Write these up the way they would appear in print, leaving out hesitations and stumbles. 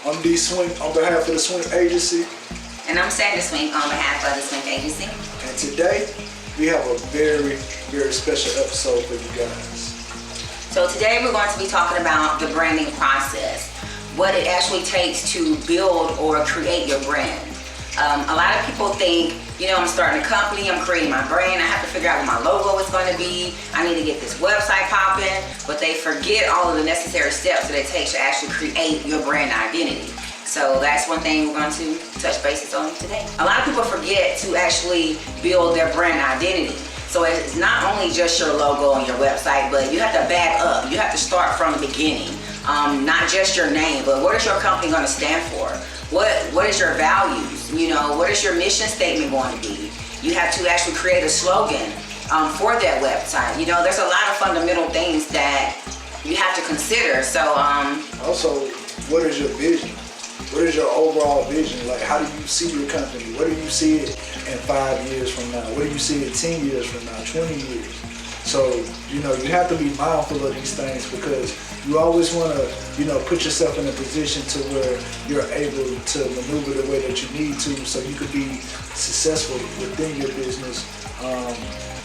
I'm D Swink on behalf of the Swink Agency. And I'm Sandra Swink on behalf of the Swink Agency. And today, we have a very, very special episode for you guys. So today we're going to be talking about the branding process, what it actually takes to build or create your brand. A lot of people think, I'm starting a company, I'm creating my brand, I have to figure out what my logo is going to be, I need to get this website popping, but they forget all of the necessary steps that it takes to actually create your brand identity. So that's one thing we're going to touch bases on today. A lot of people forget to actually build their brand identity. So it's not only just your logo and your website, but you have to back up. You have to start from the beginning. Not just your name, but what is your company going to stand for? What is your values? What is your mission statement going to be? You have to actually create a slogan for that website. There's a lot of fundamental things that you have to consider. So also, what is your vision? What is your overall vision? Like, how do you see your company? What do you see it in 5 years from now? What do you see it 10 years from now, 20 years? So, you have to be mindful of these things because you always want to, put yourself in a position to where you're able to maneuver the way that you need to so you could be successful within your business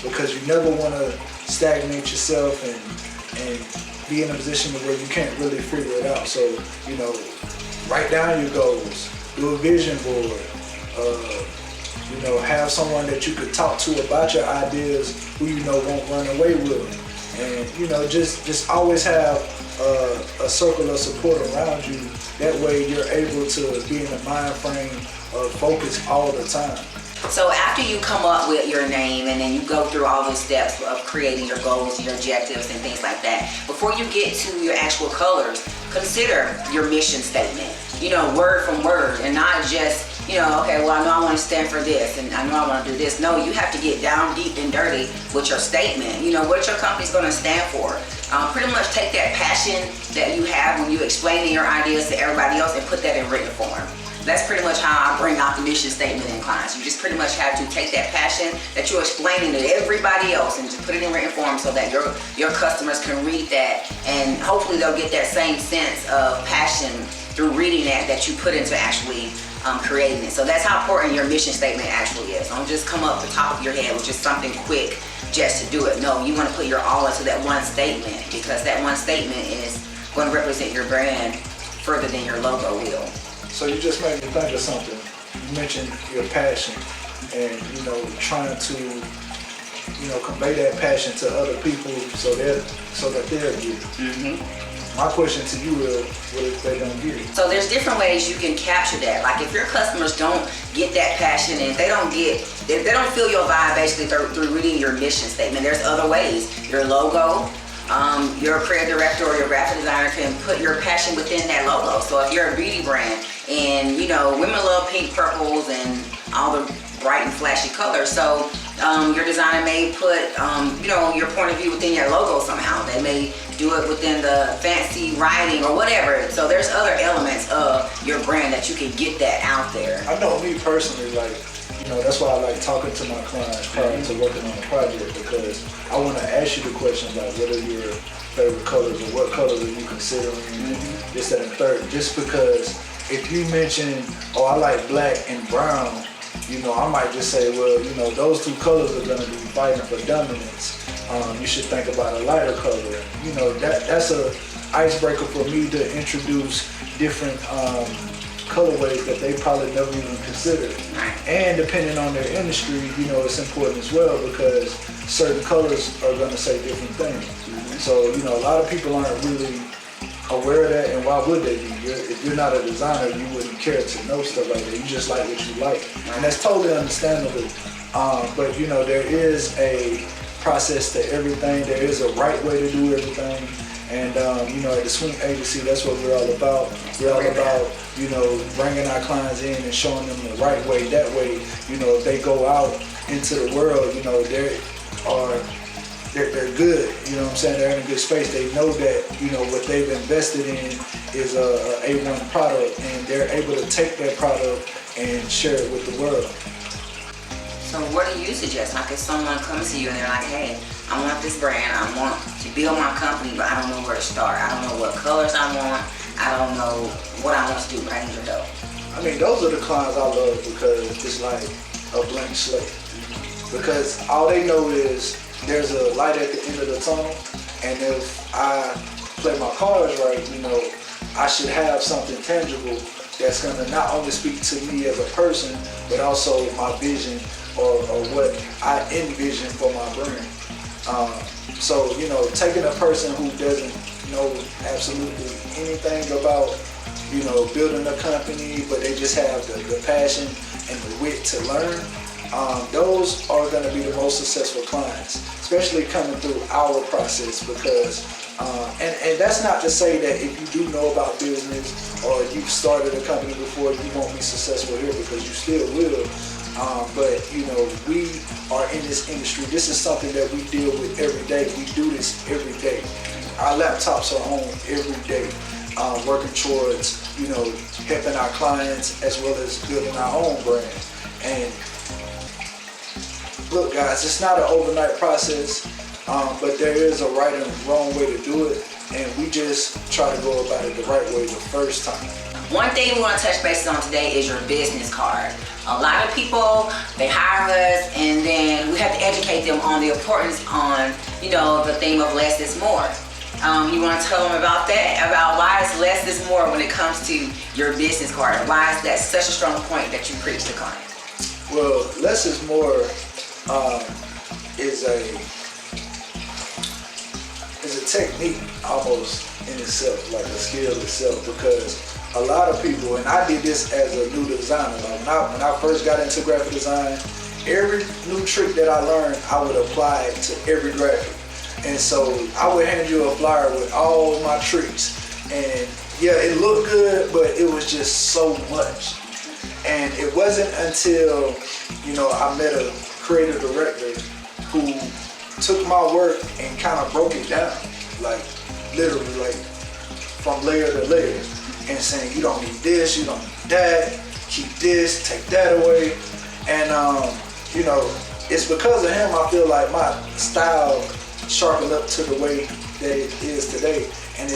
because you never want to stagnate yourself and be in a position where you can't really figure it out. So, write down your goals, do a vision board, have someone that you could talk to about your ideas who won't run away with them. And just always have a circle of support around you. That way you're able to be in the mind frame of focus all the time. So after you come up with your name and then you go through all the steps of creating your goals, your objectives and things like that, before you get to your actual colors, consider your mission statement, word from word, and not just, okay, well, I know I want to stand for this and I know I want to do this. No, you have to get down deep and dirty with your statement. What your company's going to stand for. Pretty much take that passion that you have when you explaining your ideas to everybody else and put that in written form. That's pretty much how I bring out the mission statement in clients. You just pretty much have to take that passion that you're explaining to everybody else and just put it in written form so that your customers can read that, and hopefully they'll get that same sense of passion through reading that you put into actually creating it. So that's how important your mission statement actually is. Don't just come up the top of your head with just something quick just to do it. No, you want to put your all into that one statement because that one statement is going to represent your brand further than your logo will. So you just made me think of something. You mentioned your passion and, trying to, convey that passion to other people so that they'll get it. Mm-hmm. My question to you is, what if they don't get it? So there's different ways you can capture that. Like if your customers don't get that passion and they don't feel your vibe basically through reading your mission statement, there's other ways. Your logo, your creative director or your graphic designer can put your passion within that logo. So if you're a beauty brand and women love pink, purples, and all the bright and flashy colors, so your designer may put your point of view within your logo somehow. They may do it within the fancy writing or whatever. So there's other elements of your brand that you can get that out there. I know me personally, that's why I like talking to my clients prior to working on a project, because I want to ask you the question about what are your favorite colors or what colors are you considering, this, that, and third. Just because if you mention, I like black and brown, I might just say, well, those two colors are going to be fighting for dominance. You should think about a lighter color. That's a icebreaker for me to introduce different colorways that they probably never even considered. And depending on their industry, it's important as well because certain colors are going to say different things. So, a lot of people aren't really aware of that, and why would they be? If you're not a designer, you wouldn't care to know stuff like that. You just like what you like. And that's totally understandable. But, there is a process to everything. There is a right way to do everything. And, at the Swink Agency, that's what we're all about. We're all about, bringing our clients in and showing them the right way. That way, if they go out into the world, they're good. They're in a good space. They know that, what they've invested in is a A1 product, and they're able to take that product and share it with the world. So what do you suggest? Like if someone comes to you and they're like, hey, I want this brand, I want to build my company, but I don't know where to start. I don't know what colors I want. I don't know what I want to do, but I need your help. I mean, those are the clients I love because it's like a blank slate. Because all they know is there's a light at the end of the tunnel, and if I play my cards right, I should have something tangible that's gonna not only speak to me as a person, but also my vision or what I envision for my brand. So, taking a person who doesn't know absolutely anything about, building a company, but they just have the passion and the wit to learn, those are going to be the most successful clients, especially coming through our process because, and that's not to say that if you do know about business or you've started a company before, you won't be successful here because you still will. But we are in this industry. This is something that we deal with every day. We do this every day. Our laptops are on every day, working towards, helping our clients as well as building our own brand. And look, guys, it's not an overnight process, but there is a right and wrong way to do it. And we just try to go about it the right way the first time. One thing we want to touch bases on today is your business card. A lot of people, they hire us and then we have to educate them on the importance on, the theme of less is more. You want to tell them about that, about why is less is more when it comes to your business card? Why is that such a strong point that you preach to clients? Well, less is more is a technique almost in itself, like a skill itself, because a lot of people, and I did this as a new designer, like when I first got into graphic design, every new trick that I learned, I would apply it to every graphic. And so I would hand you a flyer with all my tricks, and yeah, it looked good, but it was just so much. And it wasn't until, I met a creative director who took my work and kind of broke it down, like literally, like from layer to layer, and saying, you don't need this, you don't need that, keep this, take that away. And it's because of him I feel like my style sharpened up to the way that it is today. And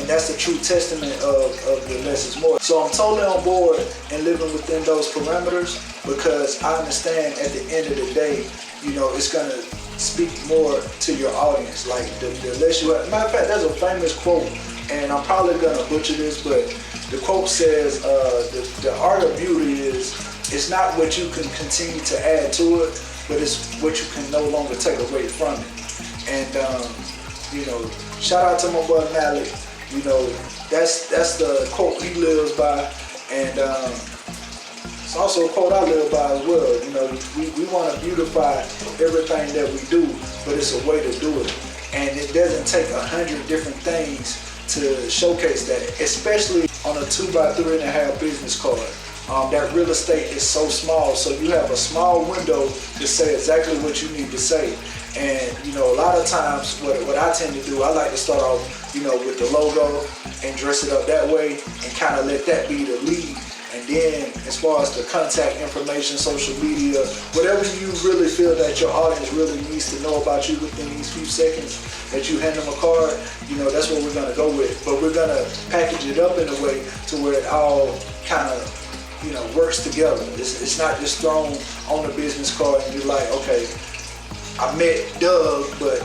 that's the true testament of the less is more. So I'm totally on board and living within those parameters because I understand at the end of the day, it's gonna speak more to your audience. Like the less you have. Matter of fact, there's a famous quote, and I'm probably gonna butcher this, but the quote says, the art of beauty is, it's not what you can continue to add to it, but it's what you can no longer take away from it. And shout out to my brother Malik. That's the quote he lives by, and it's also a quote I live by as well. We want to beautify everything that we do, but it's a way to do it, and it doesn't take 100 different things to showcase that, especially on a 2x3.5 business card. That real estate is so small, so you have a small window to say exactly what you need to say. And a lot of times what I tend to do, I like to start off with the logo and dress it up that way and kind of let that be the lead. And then as far as the contact information, social media, whatever you really feel that your audience really needs to know about you within these few seconds that you hand them a card, that's what we're gonna go with. But we're gonna package it up in a way to where it all kind of works together. It's not just thrown on a business card and you're like, okay, I met Doug, but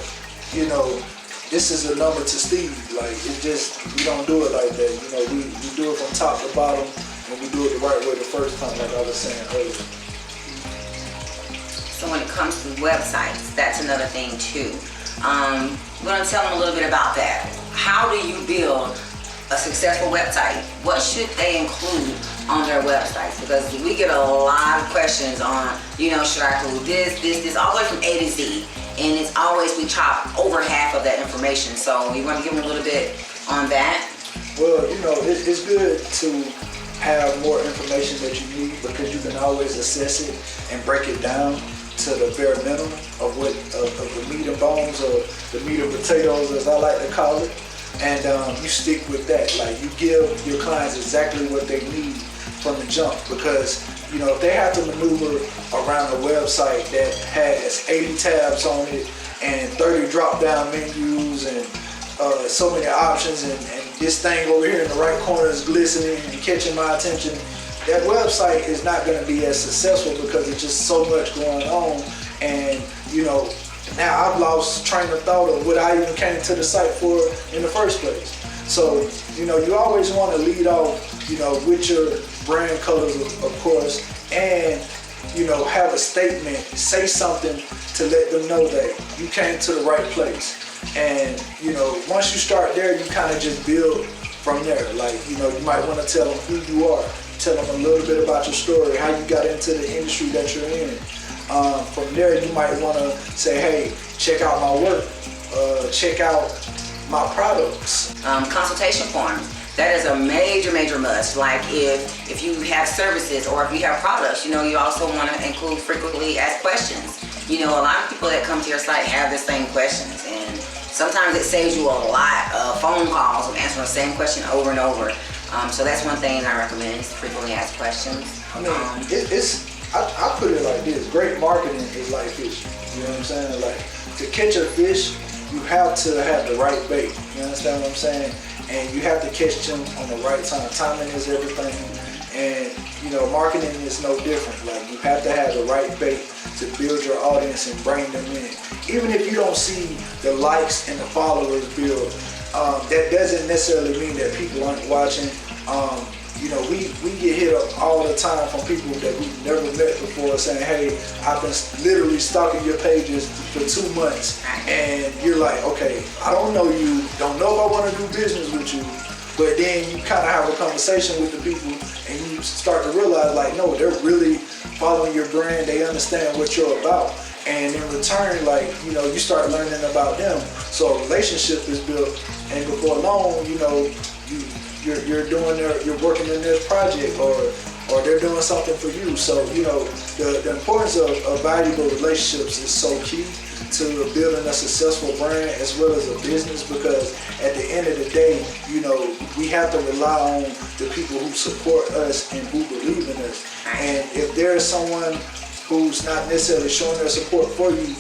this is a number to Steve. Like, we don't do it like that. We do it from top to bottom, and we do it the right way the first time, like I was saying earlier. So when it comes to websites, that's another thing too. We're gonna tell them a little bit about that. How do you build a successful website? What should they include on their websites? Because we get a lot of questions on, should I include this, all the way from A to Z. And it's always, we chop over half of that information. So you want to give them a little bit on that? Well, it's good to have more information that you need because you can always assess it and break it down to the bare minimum of the meat and bones, or the meat and potatoes, as I like to call it. And you stick with that. Like, you give your clients exactly what they need from the jump, because if they have to maneuver around a website that has 80 tabs on it and 30 drop-down menus and so many options, and this thing over here in the right corner is glistening and catching my attention, that website is not going to be as successful because there's just so much going on. And now I've lost train of thought of what I even came to the site for in the first place. So you always want to lead off with your brand colors, of course, and have a statement, say something to let them know that you came to the right place. And once you start there, you kind of just build from there. Like you might want to tell them who you are, tell them a little bit about your story, how you got into the industry that you're in. From there, you might want to say, hey, check out my work, check out my products. Consultation forms. That is a major must. Like if you have services or if you have products, you also want to include frequently asked questions. A lot of people that come to your site have the same questions, and sometimes it saves you a lot of phone calls of answering the same question over and over. So that's one thing I recommend is frequently asked questions. I put it like this: great marketing is like fishing. You know what I'm saying? Like to catch a fish, you have to have the right bait. You understand what I'm saying? And you have to catch them on the right time. Timing is everything. And marketing is no different. Like you have to have the right bait to build your audience and bring them in. Even if you don't see the likes and the followers build, that doesn't necessarily mean that people aren't watching. We get hit up all the time from people that we've never met before saying, hey, I've been literally stalking your pages for 2 months. And you're like, okay, I don't know you, don't know if I want to do business with you. But then you kind of have a conversation with the people and you start to realize like, no, they're really following your brand. They understand what you're about. And in return, like, you start learning about them. So a relationship is built. And before long, you're working in their project or they're doing something for you. So, the importance of valuable relationships is so key to building a successful brand as well as a business, because at the end of the day, we have to rely on the people who support us and who believe in us. And if there's someone who's not necessarily showing their support for you,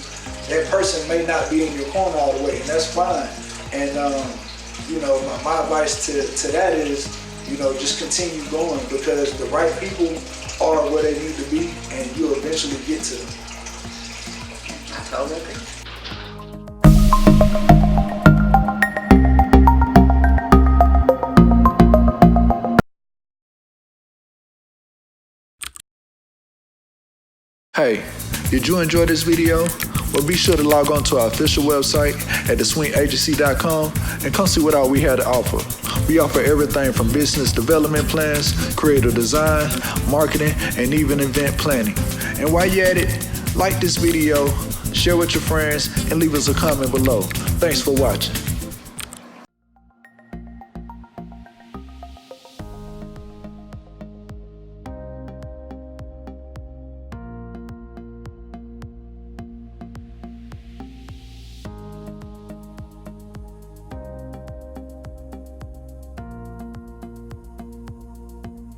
that person may not be in your corner all the way, and that's fine. And my advice to that is, just continue going, because the right people are where they need to be, and you'll eventually get to them. I totally agree. Hey, did you enjoy this video? Well, be sure to log on to our official website at theswinkagency.com and come see what all we have to offer. We offer everything from business development plans, creative design, marketing, and even event planning. And while you're at it, like this video, share with your friends, and leave us a comment below. Thanks for watching.